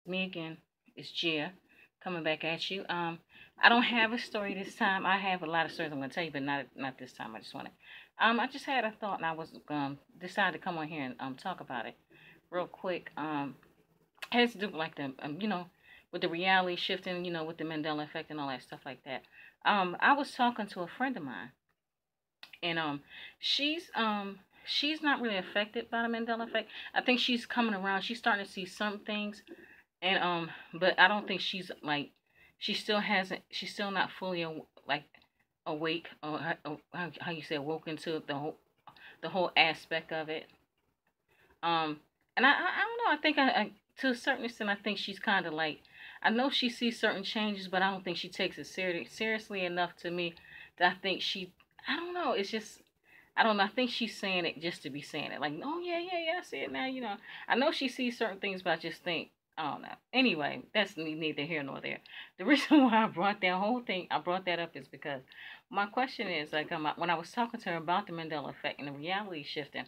Me again. It's Gia coming back at you. I don't have a story this time. I have a lot of stories I'm gonna tell you, but not this time. I just wanna I just had a thought and I was decided to come on here and talk about it real quick. It has to do with like the with the reality shifting, with the Mandela effect and all that stuff like that. I was talking to a friend of mine and she's not really affected by the Mandela effect. I think she's coming around. She's starting to see some things and but I don't think she's like she's still not fully like awake or how you say awoken to the whole aspect of it. And I don't know. I think I to a certain extent I think she's kind of like I know she sees certain changes, but I don't think she takes it seriously enough to me that I think she I don't know. It's just I don't know. I think she's saying it just to be saying it. Like, oh yeah, yeah, yeah, I see it now. I know she sees certain things, but I just think I don't know. Anyway, that's neither here nor there. The reason why I brought that whole thing, I brought that up is because my question is like when I was talking to her about the Mandela effect and the reality shifting.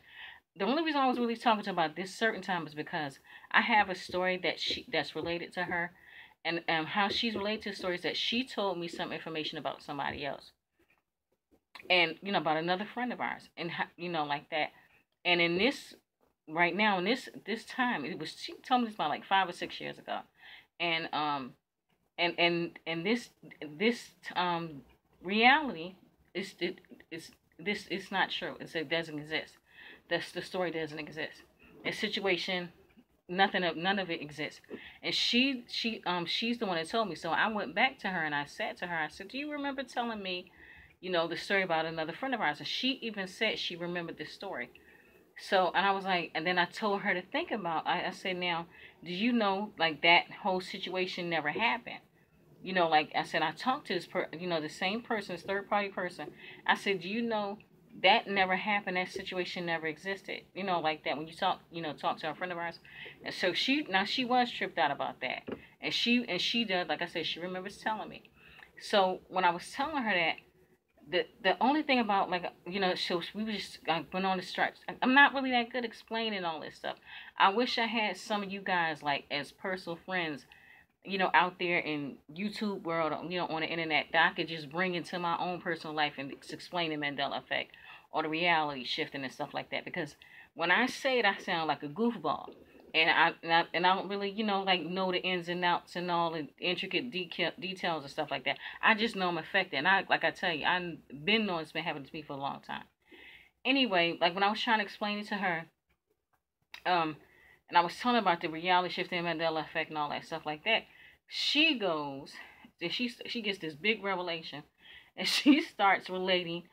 The only reason I was really talking to her about this certain time is because I have a story that's related to her, and how she's related to stories that she told me some information about somebody else and about another friend of ours and like that and in this right now in this time it was she told me this about like 5 or 6 years ago and this reality is this it's not true it doesn't exist the story doesn't exist the situation none of it exists and she's the one that told me so I went back to her and I said to her I said do you remember telling me the story about another friend of ours. And she even said she remembered this story. So, and I was like, and then I told her to think about, I said, now, do you know, like, that whole situation never happened? Like I said, I talked to the same person, this third party person. I said, do you know that never happened? That situation never existed. Like that when you talk to a friend of ours. And so she was tripped out about that. And she does, like I said, she remembers telling me. So when I was telling her that, the only thing about like so we were just went on the stripes. I'm not really that good explaining all this stuff. I wish I had some of you guys like as personal friends, out there in YouTube world, on the internet that I could just bring into my own personal life and explain the Mandela effect or the reality shifting and stuff like that. Because when I say it, I sound like a goofball. And I don't really like know the ins and outs and all the intricate details and stuff like that. I just know I'm affected, and I tell you I've been knowing it's been happening to me for a long time. Anyway, like when I was trying to explain it to her, and I was telling her about the reality shifting Mandela effect and all that stuff like that, she goes, she gets this big revelation, and she starts relating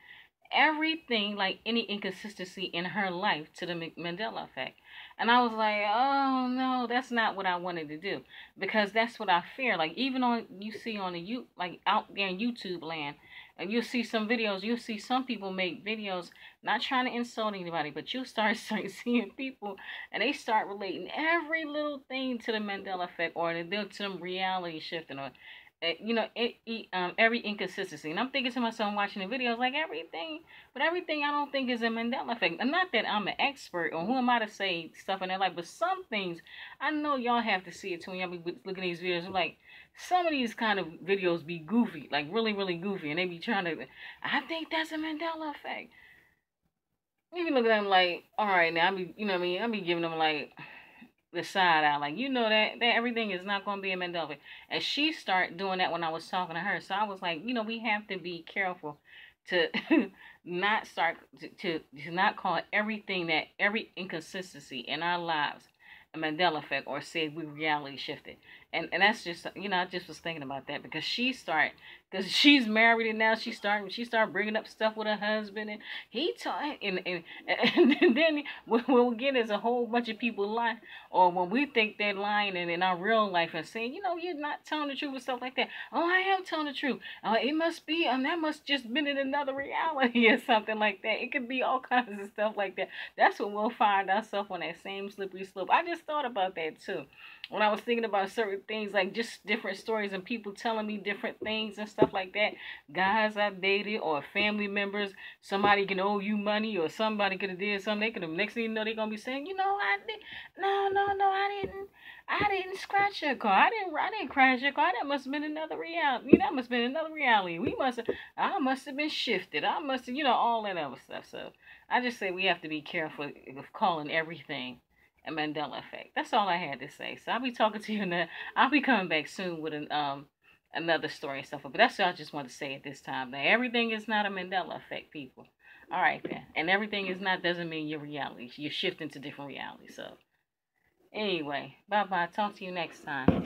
everything, like any inconsistency in her life, to the Mandela effect. And I was like, oh no, that's not what I wanted to do, because that's what I fear. Like even on you see on the like out there in YouTube land, and you'll see some videos. You'll see some people make videos, not trying to insult anybody, but you'll start seeing people, and they start relating every little thing to the Mandela effect, or to them reality shifting, or every inconsistency. And I'm thinking to myself, watching the videos, like everything, but everything I don't think is a Mandela effect. And not that I'm an expert, or who am I to say stuff in their life, but some things I know y'all have to see it too when y'all be looking at these videos. Like some of these kind of videos be goofy, like really, really goofy, and they be trying to. I think that's a Mandela effect. You be looking at them like, all right, now I be, what I mean, I be giving them like the side out, like that everything is not going to be a Mandela effect. And she started doing that when I was talking to her. So I was like, we have to be careful to not start to not call everything that every inconsistency in our lives a Mandela effect, or say we reality shifted. And that's just I just was thinking about that because because she's married and now she started bringing up stuff with her husband, and he taught and then what we'll get is a whole bunch of people lying, or when we think they're lying and in our real life and saying you're not telling the truth and stuff like that. Oh, I am telling the truth. It must be that must just been in another reality or something like that. It could be all kinds of stuff like that. That's when we'll find ourselves on that same slippery slope. I just thought about that too when I was thinking about certain things, like just different stories and people telling me different things and stuff like that. Guys I've dated or family members, somebody can owe you money or somebody could have did something. They could have, next thing you know, they're going to be saying, I did. No, I didn't. I didn't scratch your car. I didn't crash your car. That must have been another reality. That must have been another reality. I must have been shifted. I must have, all that other stuff. So I just say we have to be careful of calling everything a Mandela effect. That's all I had to say. So I'll be talking to you I'll be coming back soon with another story and stuff. But that's what I just want to say at this time. Now everything is not a Mandela effect, people. All right then. And everything is not doesn't mean your reality. You're shifting to different realities. So anyway, bye bye. Talk to you next time.